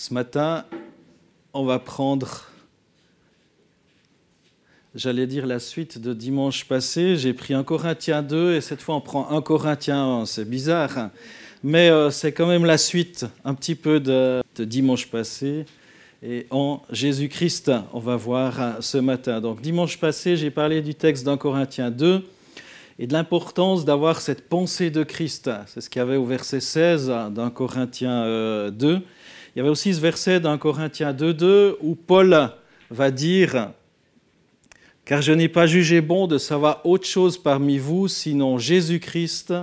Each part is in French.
Ce matin, on va prendre, j'allais dire la suite de dimanche passé. J'ai pris 1 Corinthiens 2 et cette fois on prend 1 Corinthiens 1. C'est bizarre, hein, mais c'est quand même la suite un petit peu de dimanche passé. Et en Jésus-Christ, on va voir ce matin. Donc dimanche passé, j'ai parlé du texte d'1 Corinthiens 2 et de l'importance d'avoir cette pensée de Christ. C'est ce qu'il y avait au verset 16 d'1 Corinthiens 2. Il y avait aussi ce verset d'1 Corinthiens 2.2 où Paul va dire « Car je n'ai pas jugé bon de savoir autre chose parmi vous, sinon Jésus-Christ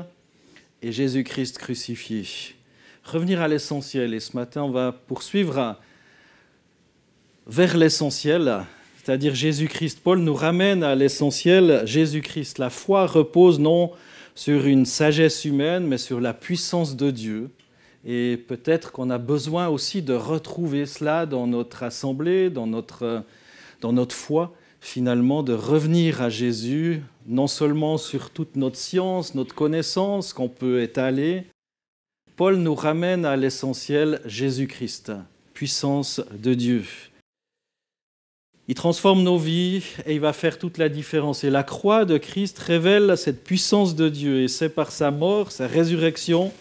et Jésus-Christ crucifié. » Revenir à l'essentiel. Et ce matin, on va poursuivre vers l'essentiel, c'est-à-dire Jésus-Christ. Paul nous ramène à l'essentiel, Jésus-Christ. La foi repose non sur une sagesse humaine, mais sur la puissance de Dieu. Et peut-être qu'on a besoin aussi de retrouver cela dans notre assemblée, dans notre foi, finalement, de revenir à Jésus, non seulement sur toute notre science, notre connaissance qu'on peut étaler. Paul nous ramène à l'essentiel, Jésus-Christ, puissance de Dieu. Il transforme nos vies et il va faire toute la différence. Et la croix de Christ révèle cette puissance de Dieu. Et c'est par sa mort, sa résurrection,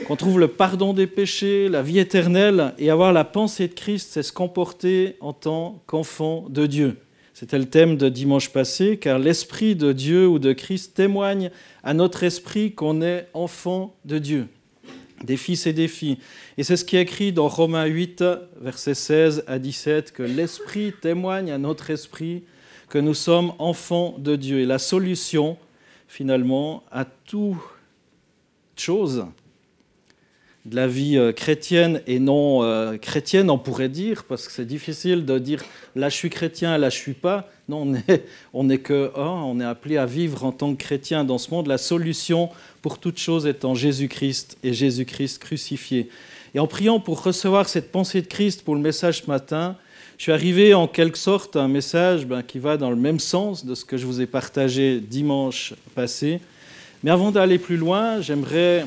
qu'on trouve le pardon des péchés, la vie éternelle. Et avoir la pensée de Christ, c'est se comporter en tant qu'enfant de Dieu. C'était le thème de dimanche passé, car l'Esprit de Dieu ou de Christ témoigne à notre esprit qu'on est enfant de Dieu, des fils et des filles. Et c'est ce qui est écrit dans Romains 8, versets 16 à 17, que l'Esprit témoigne à notre esprit que nous sommes enfants de Dieu. Et la solution, finalement, à toute chose de la vie chrétienne et non chrétienne, on pourrait dire, parce que c'est difficile de dire « là je suis chrétien, là je ne suis pas ». Non, on est appelé à vivre en tant que chrétien dans ce monde. La solution pour toute chose est en Jésus-Christ et Jésus-Christ crucifié. Et en priant pour recevoir cette pensée de Christ pour le message ce matin, je suis arrivé en quelque sorte à un message qui va dans le même sens de ce que je vous ai partagé dimanche passé. Mais avant d'aller plus loin, j'aimerais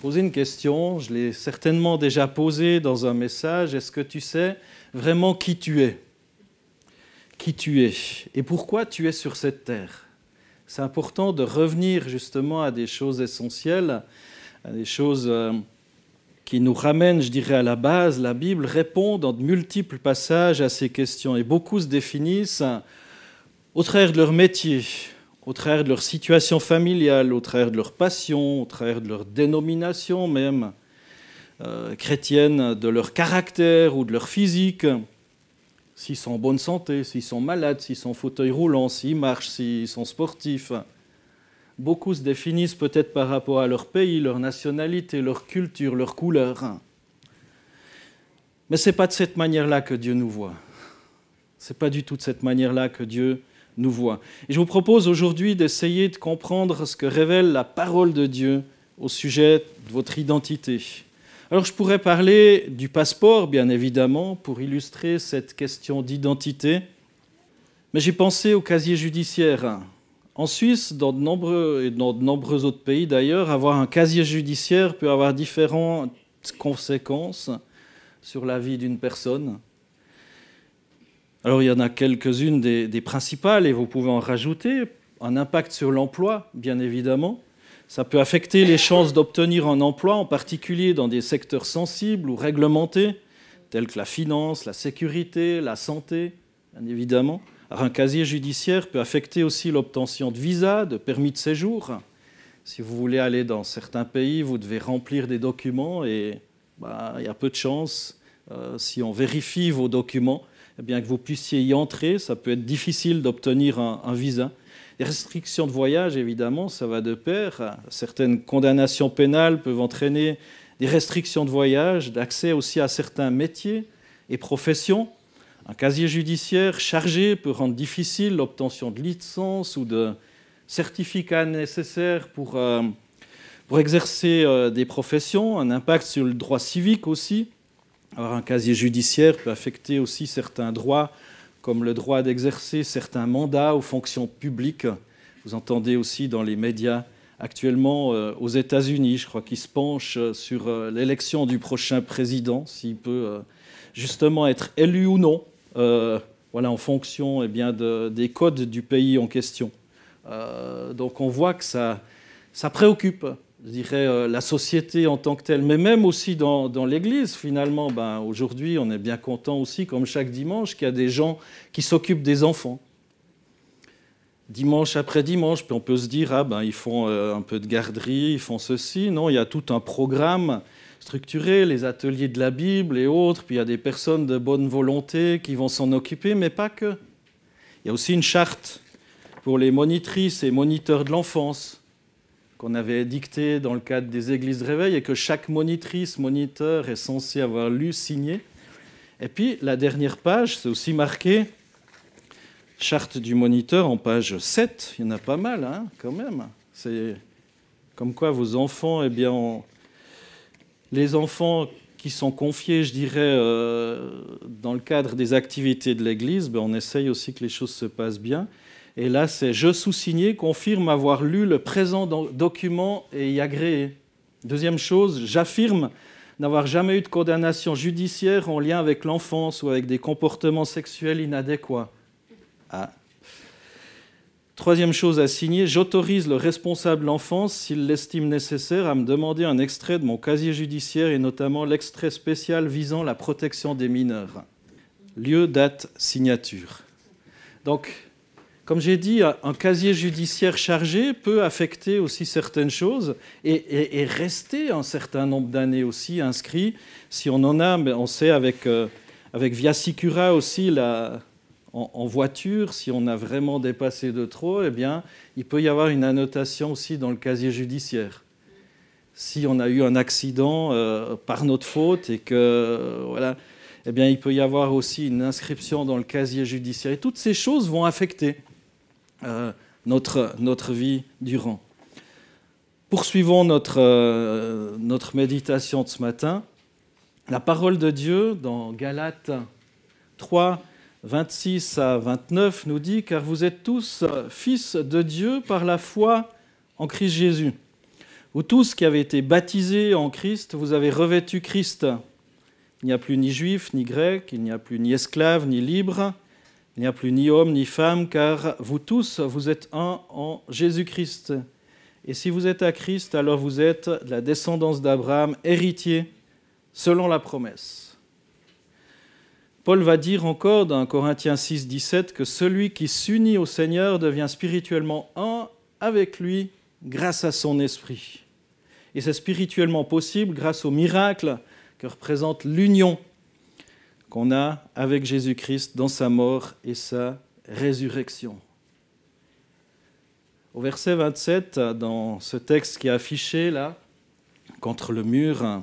poser une question. Je l'ai certainement déjà posée dans un message. Est-ce que tu sais vraiment qui tu es ? Qui tu es et pourquoi tu es sur cette terre. C'est important de revenir justement à des choses essentielles, à des choses qui nous ramènent, je dirais, à la base. La Bible répond dans de multiples passages à ces questions et beaucoup se définissent au travers de leur métier, au travers de leur situation familiale, au travers de leur passion, au travers de leur dénomination même chrétienne, de leur caractère ou de leur physique. S'ils sont en bonne santé, s'ils sont malades, s'ils sont en fauteuil roulant, s'ils marchent, s'ils sont sportifs. Beaucoup se définissent peut-être par rapport à leur pays, leur nationalité, leur culture, leur couleur. Mais ce n'est pas de cette manière-là que Dieu nous voit. Ce n'est pas du tout de cette manière-là que Dieu nous voit. Et je vous propose aujourd'hui d'essayer de comprendre ce que révèle la parole de Dieu au sujet de votre identité. Alors je pourrais parler du passeport, bien évidemment, pour illustrer cette question d'identité, mais j'ai pensé au casier judiciaire. En Suisse, dans de nombreux autres pays d'ailleurs, avoir un casier judiciaire peut avoir différentes conséquences sur la vie d'une personne. Alors il y en a quelques-unes des principales, et vous pouvez en rajouter. Un impact sur l'emploi, bien évidemment. Ça peut affecter les chances d'obtenir un emploi, en particulier dans des secteurs sensibles ou réglementés, tels que la finance, la sécurité, la santé, bien évidemment. Alors, un casier judiciaire peut affecter aussi l'obtention de visas, de permis de séjour. Si vous voulez aller dans certains pays, vous devez remplir des documents et il y a peu de chances, si on vérifie vos documents, eh bien, que vous puissiez y entrer. Ça peut être difficile d'obtenir un visa. Les restrictions de voyage, évidemment, ça va de pair. Certaines condamnations pénales peuvent entraîner des restrictions de voyage, d'accès aussi à certains métiers et professions. Un casier judiciaire chargé peut rendre difficile l'obtention de licences ou de certificats nécessaires pour exercer des professions. Un impact sur le droit civique aussi. Alors, un casier judiciaire peut affecter aussi certains droits, comme le droit d'exercer certains mandats ou fonctions publiques. Vous entendez aussi dans les médias actuellement aux États-Unis. Je crois qu'il se penche sur l'élection du prochain président, s'il peut justement être élu ou non, voilà, en fonction des codes du pays en question. Donc on voit que ça préoccupe, je dirais, la société en tant que telle, mais même aussi dans l'Église, finalement. Aujourd'hui, on est bien content aussi, comme chaque dimanche, qu'il y a des gens qui s'occupent des enfants. Dimanche après dimanche, puis on peut se dire, ils font un peu de garderie, ils font ceci. Non, il y a tout un programme structuré, les ateliers de la Bible et autres, puis il y a des personnes de bonne volonté qui vont s'en occuper, mais pas que. Il y a aussi une charte pour les monitrices et moniteurs de l'enfance qu'on avait dictée dans le cadre des églises de réveil et que chaque monitrice, moniteur est censé avoir lu, signé. Et puis, la dernière page, c'est aussi marqué charte du moniteur en page 7. Il y en a pas mal, hein, quand même. C'est comme quoi vos enfants, les enfants qui sont confiés, je dirais, dans le cadre des activités de l'Église, on essaye aussi que les choses se passent bien. Et là, c'est « Je sous-signé confirme avoir lu le présent document et y agréé ». Deuxième chose, j'affirme n'avoir jamais eu de condamnation judiciaire en lien avec l'enfance ou avec des comportements sexuels inadéquats. Troisième chose à signer, j'autorise le responsable de l'enfance, s'il l'estime nécessaire, à me demander un extrait de mon casier judiciaire et notamment l'extrait spécial visant la protection des mineurs. Lieu, date, signature. Donc, comme j'ai dit, un casier judiciaire chargé peut affecter aussi certaines choses et rester un certain nombre d'années aussi inscrit. Si on en a, on sait avec Via Sicura aussi, en voiture, si on a vraiment dépassé de trop, il peut y avoir une annotation aussi dans le casier judiciaire. Si on a eu un accident par notre faute et que voilà, il peut y avoir aussi une inscription dans le casier judiciaire. Et toutes ces choses vont affecter notre vie durant. Poursuivons notre méditation de ce matin. La parole de Dieu, dans Galates 3, 26 à 29, nous dit « Car vous êtes tous fils de Dieu par la foi en Christ Jésus. Vous tous qui avez été baptisés en Christ, vous avez revêtu Christ. Il n'y a plus ni juif, ni grec, il n'y a plus ni esclave, ni libre, il n'y a plus ni homme, ni femme, car vous tous, vous êtes un en Jésus-Christ. Et si vous êtes à Christ, alors vous êtes de la descendance d'Abraham, héritier, selon la promesse. » Paul va dire encore dans Corinthiens 6, 17 que celui qui s'unit au Seigneur devient spirituellement un avec lui grâce à son esprit. Et c'est spirituellement possible grâce au miracle que représente l'union qu'on a avec Jésus-Christ dans sa mort et sa résurrection. Au verset 27, dans ce texte qui est affiché là, contre le mur,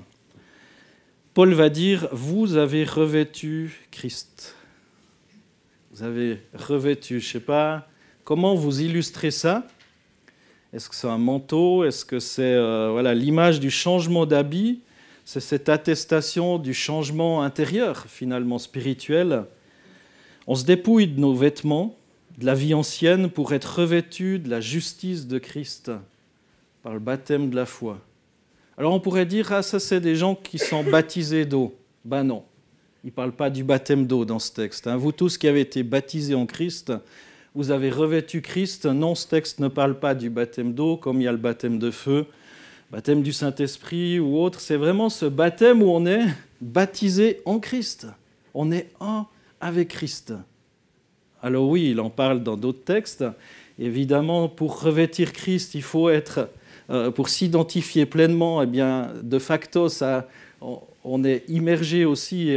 Paul va dire « Vous avez revêtu Christ ». Vous avez revêtu, je ne sais pas, comment vous illustrez ça ? Est-ce que c'est un manteau ? Est-ce que c'est l'image du changement d'habit ? C'est cette attestation du changement intérieur, finalement spirituel. On se dépouille de nos vêtements, de la vie ancienne, pour être revêtu de la justice de Christ par le baptême de la foi. Alors on pourrait dire, ça c'est des gens qui sont baptisés d'eau. Ben non, il ne parle pas du baptême d'eau dans ce texte. Vous tous qui avez été baptisés en Christ, vous avez revêtu Christ. Non, ce texte ne parle pas du baptême d'eau, comme il y a le baptême de feu, baptême du Saint-Esprit ou autre. C'est vraiment ce baptême où on est baptisé en Christ. On est un avec Christ. Alors oui, il en parle dans d'autres textes. Évidemment, pour revêtir Christ, il faut être... pour s'identifier pleinement, de facto, on est immergé aussi.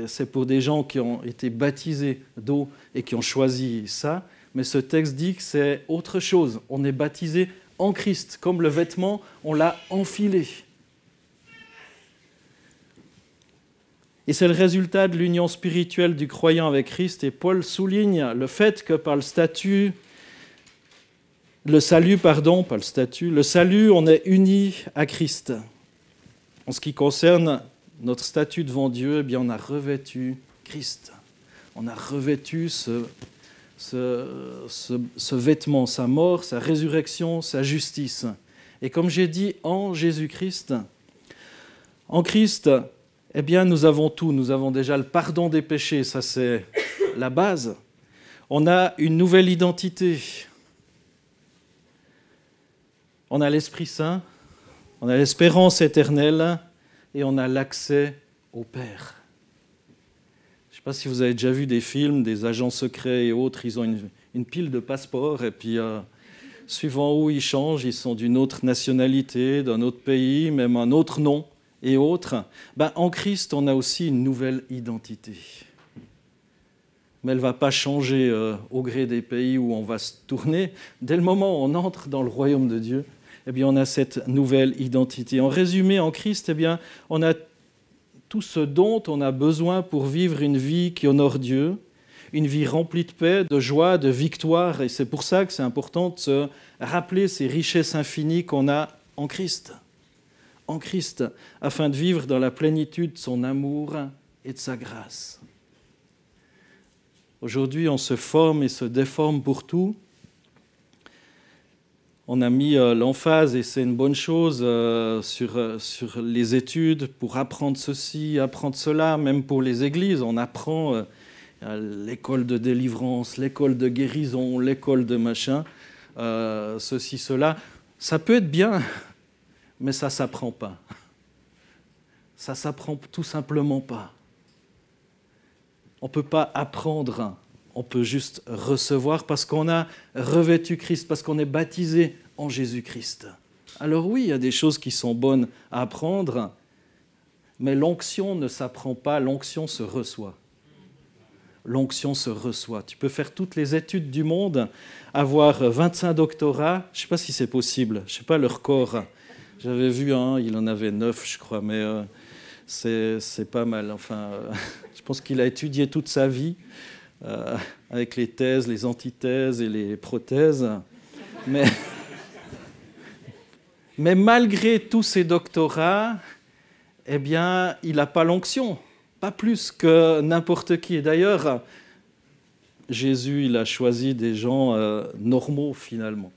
C'est pour des gens qui ont été baptisés d'eau et qui ont choisi ça. Mais ce texte dit que c'est autre chose. On est baptisé en Christ. Comme le vêtement, on l'a enfilé. Et c'est le résultat de l'union spirituelle du croyant avec Christ. Et Paul souligne le fait que par le salut, on est unis à Christ. En ce qui concerne notre statut devant Dieu, on a revêtu Christ. On a revêtu ce vêtement, sa mort, sa résurrection, sa justice. Et comme j'ai dit, en Jésus-Christ, en Christ, eh bien, nous avons tout. Nous avons déjà le pardon des péchés, ça c'est la base. On a une nouvelle identité. On a l'Esprit Saint, on a l'espérance éternelle et on a l'accès au Père. Je ne sais pas si vous avez déjà vu des films, des agents secrets et autres, ils ont une pile de passeports et puis suivant où ils changent, ils sont d'une autre nationalité, d'un autre pays, même un autre nom et autres. En Christ, on a aussi une nouvelle identité. Mais elle ne va pas changer au gré des pays où on va se tourner. Dès le moment où on entre dans le royaume de Dieu, eh bien, on a cette nouvelle identité. En résumé, en Christ, eh bien, on a tout ce dont on a besoin pour vivre une vie qui honore Dieu, une vie remplie de paix, de joie, de victoire. Et c'est pour ça que c'est important de se rappeler ces richesses infinies qu'on a en Christ, afin de vivre dans la plénitude de son amour et de sa grâce. Aujourd'hui, on se forme et se déforme pour tout. On a mis l'emphase, et c'est une bonne chose, sur les études pour apprendre ceci, apprendre cela, même pour les églises. On apprend l'école de délivrance, l'école de guérison, l'école de machin, ceci, cela. Ça peut être bien, mais ça ne s'apprend pas. Ça ne s'apprend tout simplement pas. On ne peut pas apprendre, on peut juste recevoir parce qu'on a revêtu Christ, parce qu'on est baptisé en Jésus-Christ. Alors oui, il y a des choses qui sont bonnes à apprendre, mais l'onction ne s'apprend pas, l'onction se reçoit. L'onction se reçoit. Tu peux faire toutes les études du monde, avoir 25 doctorats, je ne sais pas si c'est possible, je ne sais pas le record. J'avais vu un, il en avait 9, je crois, mais c'est pas mal. Enfin, je pense qu'il a étudié toute sa vie avec les thèses, les antithèses et les prothèses. Mais malgré tous ces doctorats, eh bien, il n'a pas l'onction, pas plus que n'importe qui. Et d'ailleurs, Jésus, il a choisi des gens normaux finalement.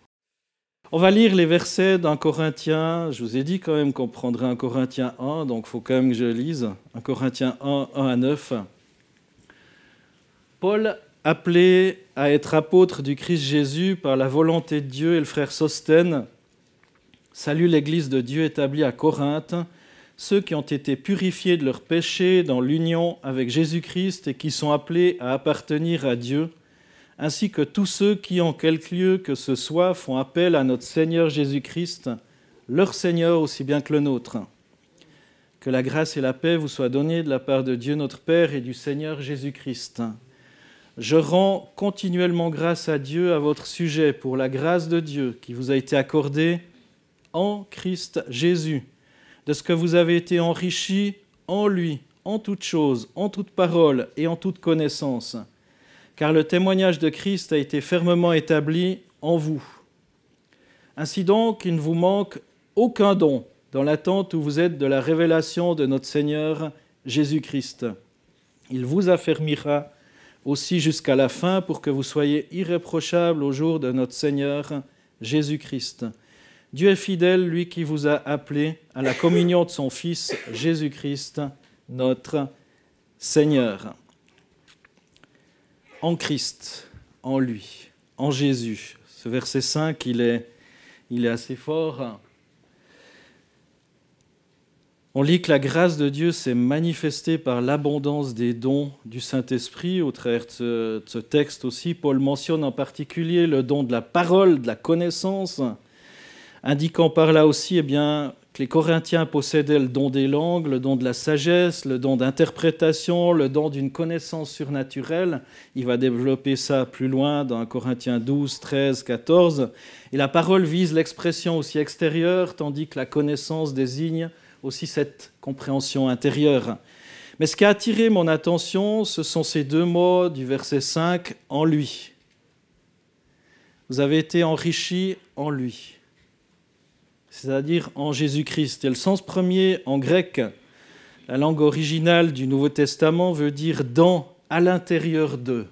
On va lire les versets d'un Corinthiens. Je vous ai dit quand même qu'on prendrait un Corinthiens 1, donc il faut quand même que je lise. Un Corinthiens 1, 1 à 9. Paul, appelé à être apôtre du Christ Jésus par la volonté de Dieu, et le frère Sosthène, salue l'Église de Dieu établie à Corinthe, ceux qui ont été purifiés de leurs péchés dans l'union avec Jésus-Christ et qui sont appelés à appartenir à Dieu, ainsi que tous ceux qui, en quelque lieu que ce soit, font appel à notre Seigneur Jésus-Christ, leur Seigneur aussi bien que le nôtre. Que la grâce et la paix vous soient données de la part de Dieu notre Père et du Seigneur Jésus-Christ. Je rends continuellement grâce à Dieu à votre sujet pour la grâce de Dieu qui vous a été accordée en Christ Jésus, de ce que vous avez été enrichis en lui, en toutes choses, en toute parole et en toute connaissance. Car le témoignage de Christ a été fermement établi en vous. Ainsi donc, il ne vous manque aucun don dans l'attente où vous êtes de la révélation de notre Seigneur Jésus-Christ. Il vous affermira aussi jusqu'à la fin pour que vous soyez irréprochables au jour de notre Seigneur Jésus-Christ. Dieu est fidèle, lui qui vous a appelés à la communion de son Fils Jésus-Christ, notre Seigneur. En Christ, en lui, en Jésus. Ce verset 5, il est assez fort. On lit que la grâce de Dieu s'est manifestée par l'abondance des dons du Saint-Esprit. Au travers de ce texte aussi, Paul mentionne en particulier le don de la parole, de la connaissance, indiquant par là aussi que les Corinthiens possédaient le don des langues, le don de la sagesse, le don d'interprétation, le don d'une connaissance surnaturelle. Il va développer ça plus loin dans Corinthiens 12, 13, 14. Et la parole vise l'expression aussi extérieure, tandis que la connaissance désigne aussi cette compréhension intérieure. Mais ce qui a attiré mon attention, ce sont ces deux mots du verset 5, « en lui ». Vous avez été enrichis en lui, c'est-à-dire en Jésus-Christ. Et le sens premier en grec, la langue originale du Nouveau Testament, veut dire « dans », à l'intérieur d'eux.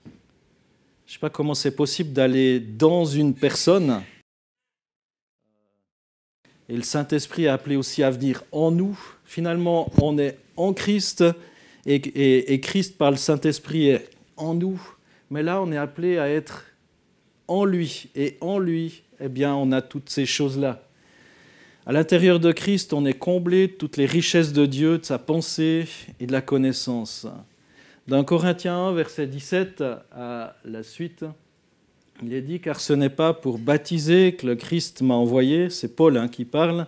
Je ne sais pas comment c'est possible d'aller dans une personne Et le Saint-Esprit est appelé aussi à venir en nous. Finalement, on est en Christ et Christ par le Saint-Esprit est en nous. Mais là, on est appelé à être en lui. Et en lui, eh bien, on a toutes ces choses-là. À l'intérieur de Christ, on est comblé de toutes les richesses de Dieu, de sa pensée et de la connaissance. Dans Corinthiens 1, verset 17, à la suite, il est dit « Car ce n'est pas pour baptiser que le Christ m'a envoyé », c'est Paul qui parle,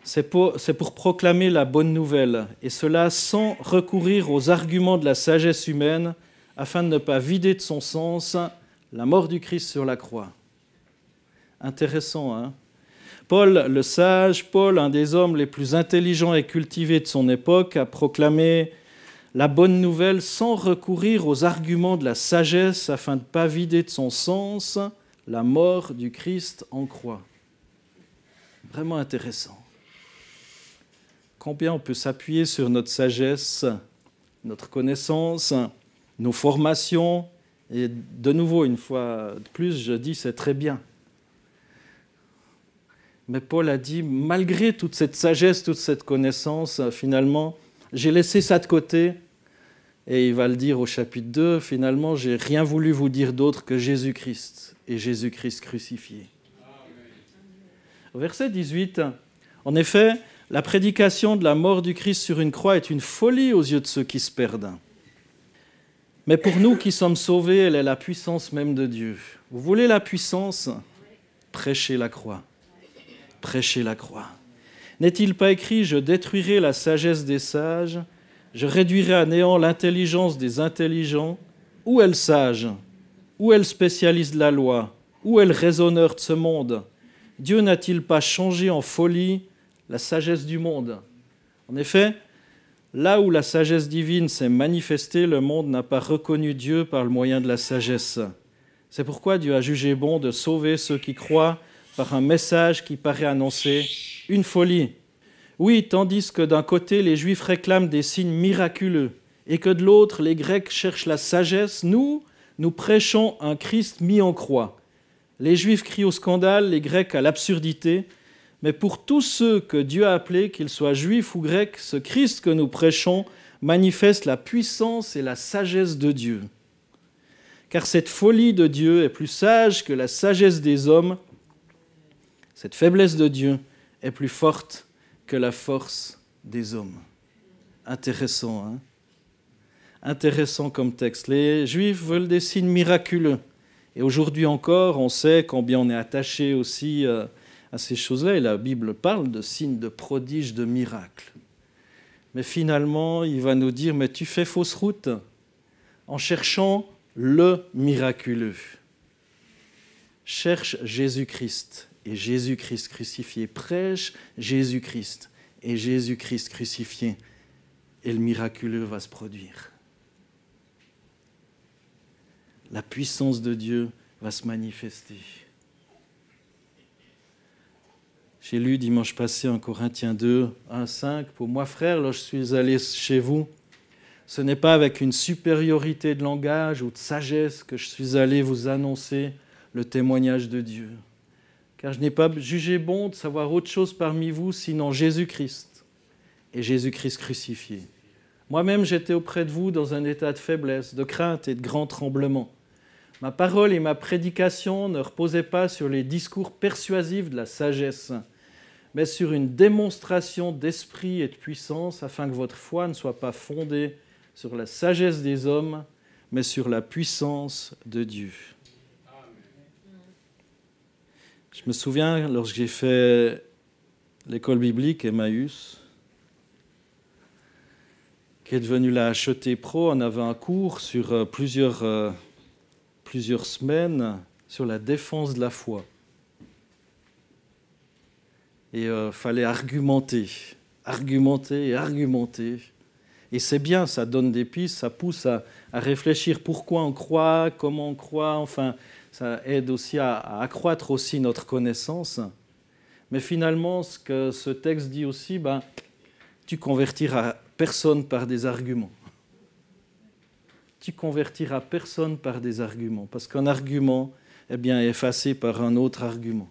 c'est pour proclamer la bonne nouvelle, et cela sans recourir aux arguments de la sagesse humaine, afin de ne pas vider de son sens la mort du Christ sur la croix. Intéressant, hein ? Paul, le sage, Paul, un des hommes les plus intelligents et cultivés de son époque, a proclamé la bonne nouvelle sans recourir aux arguments de la sagesse afin de ne pas vider de son sens la mort du Christ en croix. Vraiment intéressant. Combien on peut s'appuyer sur notre sagesse, notre connaissance, nos formations, et de nouveau, une fois de plus, je dis c'est très bien. Mais Paul a dit, malgré toute cette sagesse, toute cette connaissance, finalement, j'ai laissé ça de côté. Et il va le dire au chapitre 2, finalement, j'ai rien voulu vous dire d'autre que Jésus-Christ et Jésus-Christ crucifié. Au verset 18, en effet, la prédication de la mort du Christ sur une croix est une folie aux yeux de ceux qui se perdent. Mais pour nous qui sommes sauvés, elle est la puissance même de Dieu. Vous voulez la puissance ? Prêchez la croix. Prêchez la croix. N'est-il pas écrit « Je détruirai la sagesse des sages, je réduirai à néant l'intelligence des intelligents. Où est le sage ? Où est le spécialiste de la loi ? Où est le raisonneur de ce monde ? Dieu n'a-t-il pas changé en folie la sagesse du monde ?» En effet, là où la sagesse divine s'est manifestée, le monde n'a pas reconnu Dieu par le moyen de la sagesse. C'est pourquoi Dieu a jugé bon de sauver ceux qui croient par un message qui paraît annoncer une folie. Oui, tandis que d'un côté, les Juifs réclament des signes miraculeux et que de l'autre, les Grecs cherchent la sagesse, nous prêchons un Christ mis en croix. Les Juifs crient au scandale, les Grecs à l'absurdité, mais pour tous ceux que Dieu a appelés, qu'ils soient Juifs ou Grecs, ce Christ que nous prêchons manifeste la puissance et la sagesse de Dieu. Car cette folie de Dieu est plus sage que la sagesse des hommes. Cette faiblesse de Dieu est plus forte que la force des hommes. Intéressant, hein ? Intéressant comme texte. Les Juifs veulent des signes miraculeux. Et aujourd'hui encore, on sait combien on est attaché aussi à ces choses-là. Et la Bible parle de signes, de prodiges, de miracles. Mais finalement, il va nous dire, mais tu fais fausse route en cherchant le miraculeux. Cherche Jésus-Christ. Et Jésus-Christ crucifié, prêche Jésus-Christ et Jésus-Christ crucifié, et le miraculeux va se produire. La puissance de Dieu va se manifester. J'ai lu dimanche passé en Corinthiens 2, 1, 5, « Pour moi, frère, lorsque je suis allé chez vous, ce n'est pas avec une supériorité de langage ou de sagesse que je suis allé vous annoncer le témoignage de Dieu. Car je n'ai pas jugé bon de savoir autre chose parmi vous, sinon Jésus-Christ et Jésus-Christ crucifié. Moi-même, j'étais auprès de vous dans un état de faiblesse, de crainte et de grand tremblement. Ma parole et ma prédication ne reposaient pas sur les discours persuasifs de la sagesse, mais sur une démonstration d'esprit et de puissance, afin que votre foi ne soit pas fondée sur la sagesse des hommes, mais sur la puissance de Dieu. » Je me souviens, lorsque j'ai fait l'école biblique Emmaüs, qui est devenue la HET Pro, on avait un cours sur plusieurs semaines sur la défense de la foi. Et il fallait argumenter. Et c'est bien, ça donne des pistes, ça pousse à réfléchir pourquoi on croit, comment on croit, enfin... Ça aide aussi à accroître aussi notre connaissance. Mais finalement, ce que ce texte dit aussi, tu convertiras personne par des arguments. Tu convertiras personne par des arguments, parce qu'un argument est effacé par un autre argument.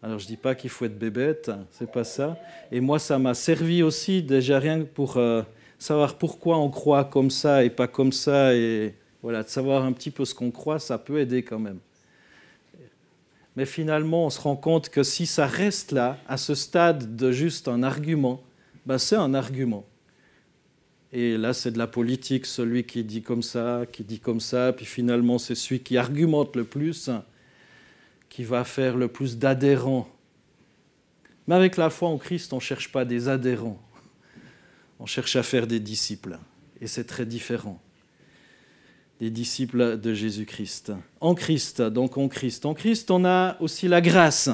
Alors je ne dis pas qu'il faut être bébête, c'est pas ça. Et moi, ça m'a servi aussi déjà rien que pour savoir pourquoi on croit comme ça et pas comme ça. Et voilà, de savoir un petit peu ce qu'on croit, ça peut aider quand même. Mais finalement, on se rend compte que si ça reste là, à ce stade de juste un argument, ben c'est un argument. Et là, c'est de la politique, celui qui dit comme ça, puis finalement, c'est celui qui argumente le plus, qui va faire le plus d'adhérents. Mais avec la foi en Christ, on ne cherche pas des adhérents. On cherche à faire des disciples. Et c'est très différent. Des disciples de Jésus-Christ. En Christ, donc en Christ. En Christ, on a aussi la grâce.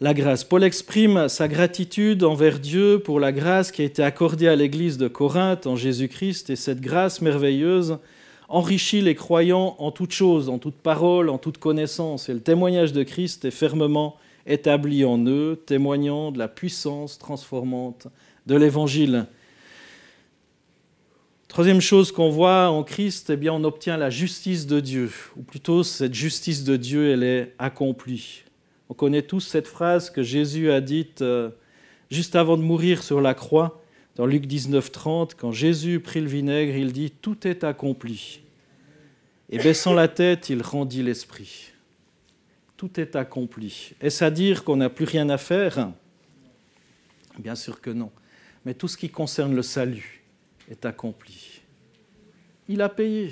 La grâce. Paul exprime sa gratitude envers Dieu pour la grâce qui a été accordée à l'Église de Corinthe en Jésus-Christ. Et cette grâce merveilleuse enrichit les croyants en toutes choses, en toute parole, en toute connaissance. Et le témoignage de Christ est fermement établi en eux, témoignant de la puissance transformante de l'Évangile. Troisième chose qu'on voit en Christ, eh bien, on obtient la justice de Dieu. Ou plutôt, cette justice de Dieu, elle est accomplie. On connaît tous cette phrase que Jésus a dite juste avant de mourir sur la croix, dans Luc 19, 30, quand Jésus prit le vinaigre, il dit « Tout est accompli ». Et baissant la tête, il rendit l'esprit. Tout est accompli. Est-ce à dire qu'on n'a plus rien à faire ? Bien sûr que non. Mais tout ce qui concerne le salut est accompli. Il a payé.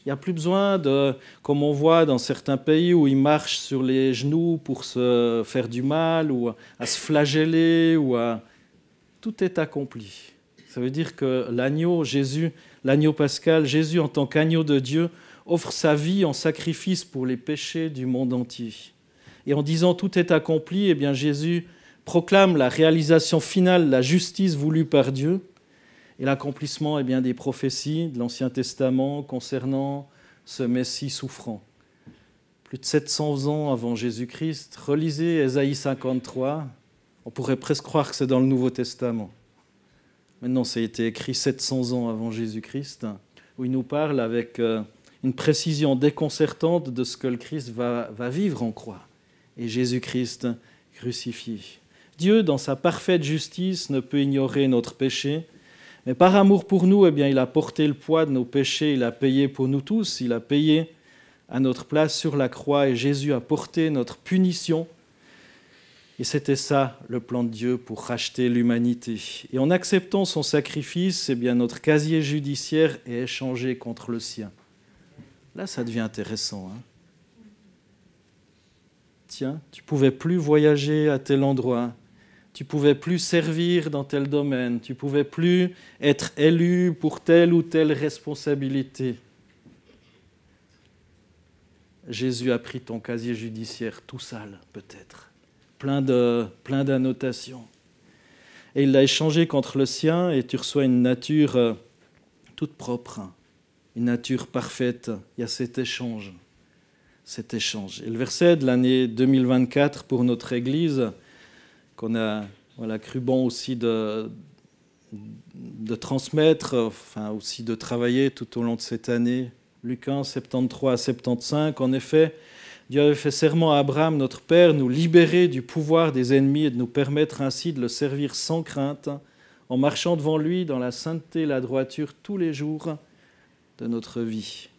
Il n'y a plus besoin de, comme on voit dans certains pays où ils marchent sur les genoux pour se faire du mal ou à se flageller. Tout est accompli. Ça veut dire que l'agneau, Jésus, l'agneau pascal, Jésus en tant qu'agneau de Dieu, offre sa vie en sacrifice pour les péchés du monde entier. Et en disant « tout est accompli », eh bien Jésus proclame la réalisation finale, la justice voulue par Dieu et l'accomplissement eh bien, des prophéties de l'Ancien Testament concernant ce Messie souffrant. Plus de 700 ans avant Jésus-Christ, relisez Ésaïe 53, on pourrait presque croire que c'est dans le Nouveau Testament. Maintenant, ça a été écrit 700 ans avant Jésus-Christ, où il nous parle avec une précision déconcertante de ce que le Christ va vivre en croix. Et Jésus-Christ crucifié. Dieu, dans sa parfaite justice, ne peut ignorer notre péché, mais par amour pour nous, eh bien, il a porté le poids de nos péchés, il a payé pour nous tous, il a payé à notre place sur la croix, et Jésus a porté notre punition. Et c'était ça, le plan de Dieu pour racheter l'humanité. Et en acceptant son sacrifice, eh bien, notre casier judiciaire est échangé contre le sien. Là, ça devient intéressant. Tiens, tu ne pouvais plus voyager à tel endroit, tu ne pouvais plus servir dans tel domaine, tu ne pouvais plus être élu pour telle ou telle responsabilité. Jésus a pris ton casier judiciaire tout sale, peut-être, plein d'annotations. Et il l'a échangé contre le sien et tu reçois une nature toute propre, une nature parfaite. Il y a cet échange. Et le verset de l'année 2024 pour notre Église, qu'on a cru bon aussi de transmettre, enfin aussi de travailler tout au long de cette année, Luc 1, 73 à 75. En effet, Dieu avait fait serment à Abraham, notre Père, nous libérer du pouvoir des ennemis et de nous permettre ainsi de le servir sans crainte, en marchant devant lui dans la sainteté et la droiture tous les jours de notre vie.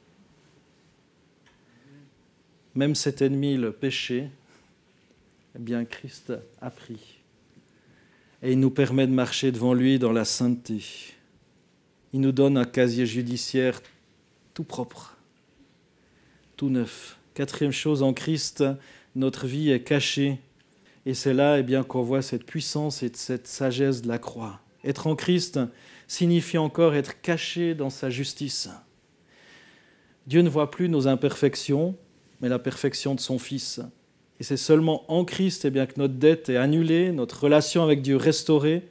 Même cet ennemi, le péché, eh bien Christ a pris. Et il nous permet de marcher devant lui dans la sainteté. Il nous donne un casier judiciaire tout propre, tout neuf. Quatrième chose, en Christ, notre vie est cachée. Et c'est là eh bien, qu'on voit cette puissance et cette sagesse de la croix. Être en Christ signifie encore être caché dans sa justice. Dieu ne voit plus nos imperfections, mais la perfection de son Fils. Et c'est seulement en Christ eh bien, que notre dette est annulée, notre relation avec Dieu restaurée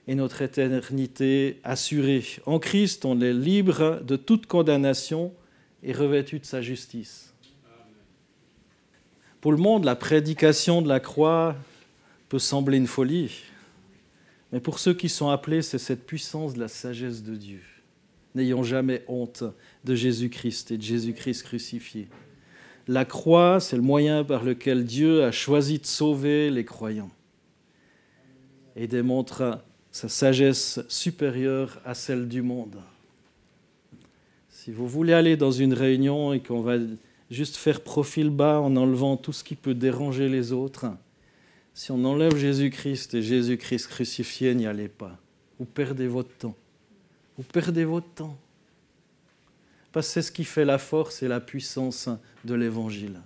et notre éternité assurée. En Christ, on est libre de toute condamnation et revêtu de sa justice. Pour le monde, la prédication de la croix peut sembler une folie, mais pour ceux qui sont appelés, c'est cette puissance de la sagesse de Dieu. N'ayons jamais honte de Jésus-Christ et de Jésus-Christ crucifié. La croix, c'est le moyen par lequel Dieu a choisi de sauver les croyants et démontre sa sagesse supérieure à celle du monde. Si vous voulez aller dans une réunion et qu'on va juste faire profil bas en enlevant tout ce qui peut déranger les autres, si on enlève Jésus-Christ et Jésus-Christ crucifié, n'y allez pas. Vous perdez votre temps. Vous perdez votre temps. Parce que c'est ce qui fait la force et la puissance de l'Évangile.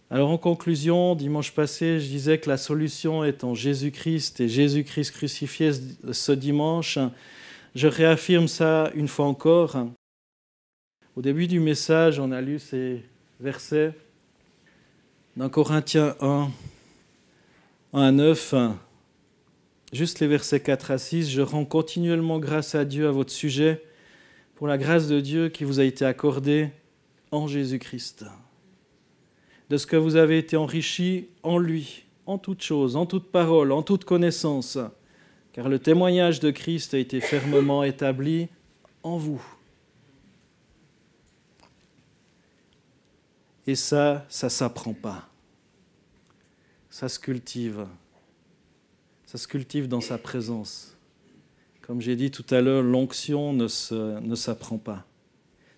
Alors en conclusion, dimanche passé, je disais que la solution est en Jésus-Christ et Jésus-Christ crucifié ce dimanche. Je réaffirme ça une fois encore. Au début du message, on a lu ces versets dans Corinthiens 1, 1 à 9, juste les versets 4 à 6. « Je rends continuellement grâce à Dieu à votre sujet pour la grâce de Dieu qui vous a été accordée en Jésus-Christ, de ce que vous avez été enrichis en lui, en toute chose, en toute parole, en toute connaissance, car le témoignage de Christ a été fermement établi en vous. » Et ça ne s'apprend pas. Ça se cultive. Ça se cultive dans sa présence. Comme j'ai dit tout à l'heure, l'onction ne s'apprend pas.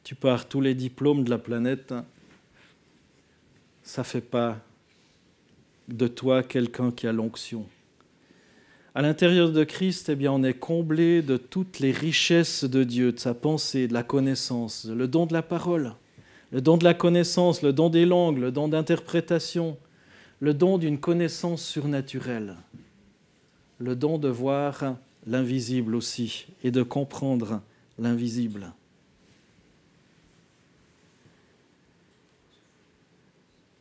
Tu peux avoir tous les diplômes de la planète, ça ne fait pas de toi quelqu'un qui a l'onction. À l'intérieur de Christ, eh bien, on est comblé de toutes les richesses de Dieu, de sa pensée, de la connaissance, le don de la parole, le don de la connaissance, le don des langues, le don d'interprétation, le don d'une connaissance surnaturelle, le don de voir l'invisible aussi et de comprendre l'invisible.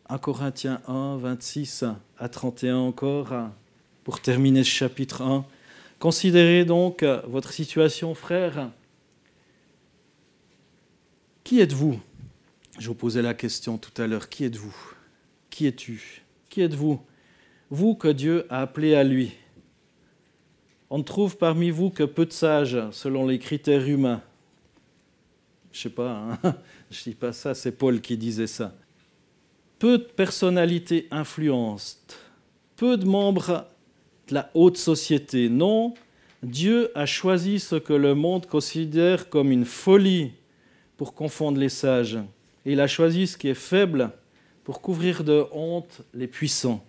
« 1 Corinthiens 1, 26 à 31 encore, pour terminer ce chapitre 1. « Considérez donc votre situation, frères. Qui êtes-vous » Je vous posais la question tout à l'heure. Qui êtes-vous ? Qui es-tu ? Qui êtes-vous ? Vous que Dieu a appelé à lui. On ne trouve parmi vous que peu de sages selon les critères humains. Je ne sais pas, hein, je ne dis pas ça, c'est Paul qui disait ça. Peu de personnalités influentes, peu de membres de la haute société. Non, Dieu a choisi ce que le monde considère comme une folie pour confondre les sages. Et il a choisi ce qui est faible pour couvrir de honte les puissants.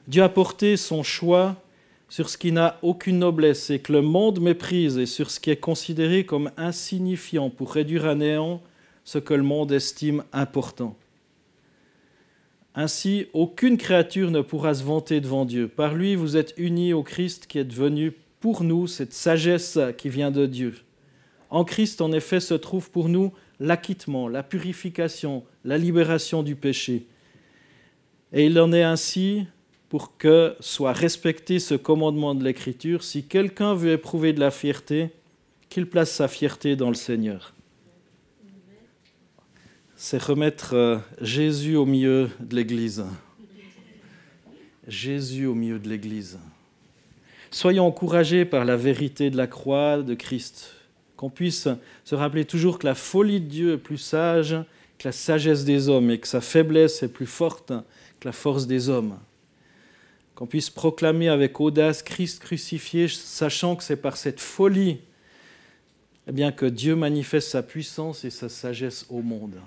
Dieu a porté son choix sur ce qui n'a aucune noblesse et que le monde méprise et sur ce qui est considéré comme insignifiant pour réduire à néant ce que le monde estime important. Ainsi, aucune créature ne pourra se vanter devant Dieu. Par lui, vous êtes unis au Christ qui est devenu pour nous cette sagesse qui vient de Dieu. En Christ, en effet, se trouve pour nous l'acquittement, la purification, la libération du péché. Et il en est ainsi pour que soit respecté ce commandement de l'Écriture. Si quelqu'un veut éprouver de la fierté, qu'il place sa fierté dans le Seigneur. C'est remettre Jésus au milieu de l'Église. Jésus au milieu de l'Église. Soyons encouragés par la vérité de la croix de Christ. Qu'on puisse se rappeler toujours que la folie de Dieu est plus sage que la sagesse des hommes et que sa faiblesse est plus forte que la force des hommes. Qu'on puisse proclamer avec audace Christ crucifié, sachant que c'est par cette folie eh bien, que Dieu manifeste sa puissance et sa sagesse au monde.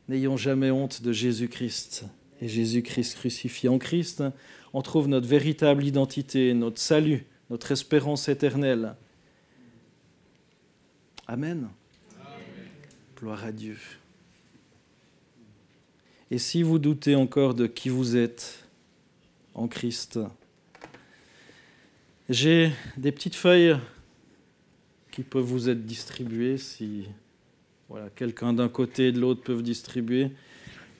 N'ayons jamais honte de Jésus-Christ et Jésus-Christ crucifié. En Christ, on trouve notre véritable identité, notre salut, notre espérance éternelle. Amen. Amen. Gloire à Dieu. Et si vous doutez encore de qui vous êtes en Christ, j'ai des petites feuilles qui peuvent vous être distribuées, si voilà, quelqu'un d'un côté et de l'autre peuvent distribuer,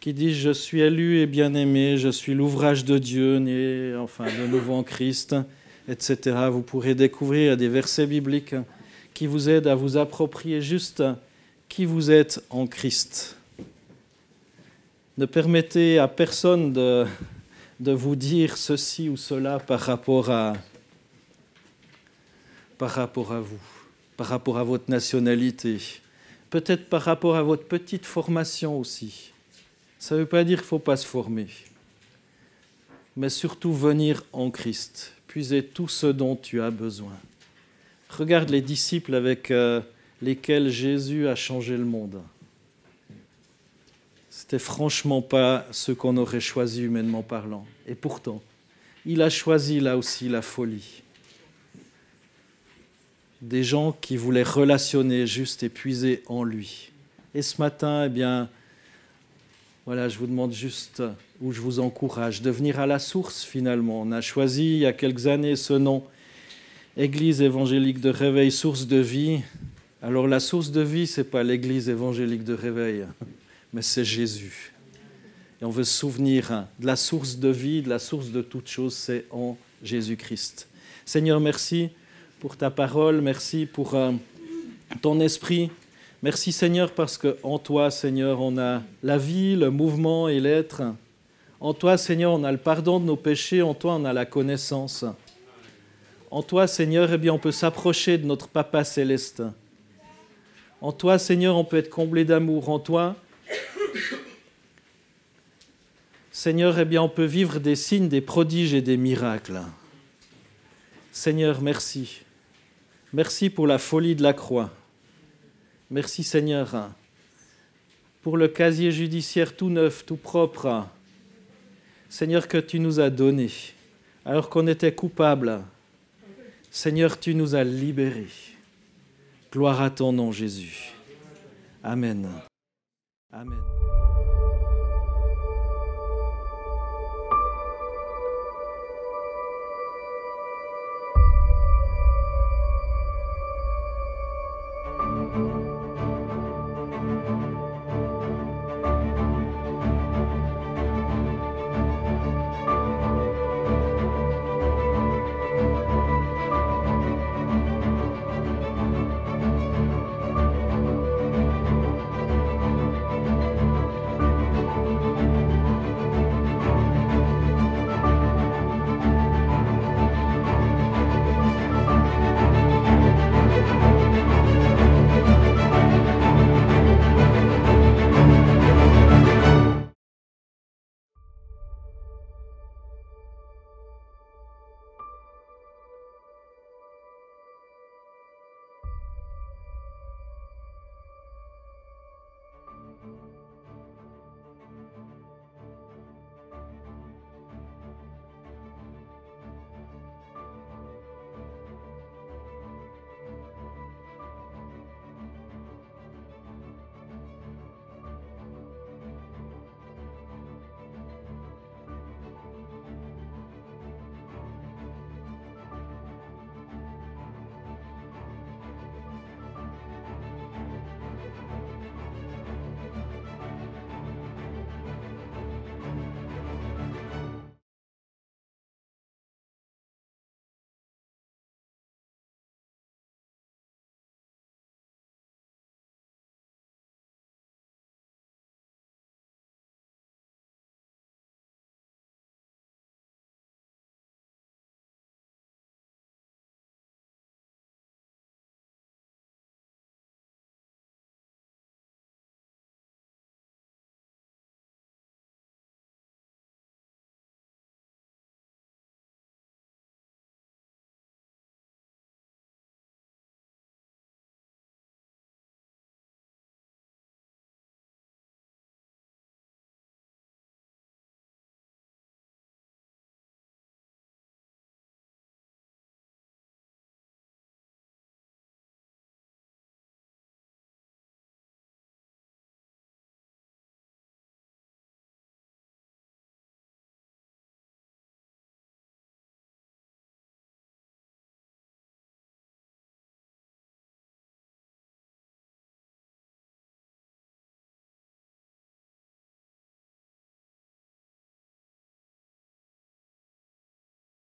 qui disent « Je suis élu et bien-aimé, je suis l'ouvrage de Dieu, né enfin, de nouveau en Christ », etc. Vous pourrez découvrir des versets bibliques qui vous aident à vous approprier juste qui vous êtes en Christ. Ne permettez à personne de vous dire ceci ou cela par rapport à vous, par rapport à votre nationalité, peut-être par rapport à votre petite formation aussi. Ça ne veut pas dire qu'il ne faut pas se former, mais surtout venir en Christ, puiser tout ce dont tu as besoin. Regarde les disciples avec lesquels Jésus a changé le monde. C'était franchement pas ce qu'on aurait choisi humainement parlant. Et pourtant, il a choisi là aussi la folie. Des gens qui voulaient relationner juste et puiser en lui. Et ce matin, eh bien, voilà, je vous demande juste, ou je vous encourage, de venir à la source finalement. On a choisi il y a quelques années ce nom, Église évangélique de Réveil, source de vie. Alors la source de vie, ce n'est pas l'Église évangélique de Réveil, mais c'est Jésus. Et on veut se souvenir de la source de vie, de la source de toute chose, c'est en Jésus-Christ. Seigneur, merci pour ta parole, merci pour ton esprit. Merci Seigneur parce qu'en toi, Seigneur, on a la vie, le mouvement et l'être. En toi, Seigneur, on a le pardon de nos péchés. En toi, on a la connaissance. En toi, Seigneur, eh bien, on peut s'approcher de notre Papa céleste. En toi, Seigneur, on peut être comblé d'amour. En toi, Seigneur, eh bien, on peut vivre des signes, des prodiges et des miracles. Seigneur, merci. Merci pour la folie de la croix. Merci Seigneur pour le casier judiciaire tout neuf, tout propre. Seigneur, que tu nous as donné alors qu'on était coupables. Seigneur, tu nous as libérés. Gloire à ton nom, Jésus. Amen. Amen.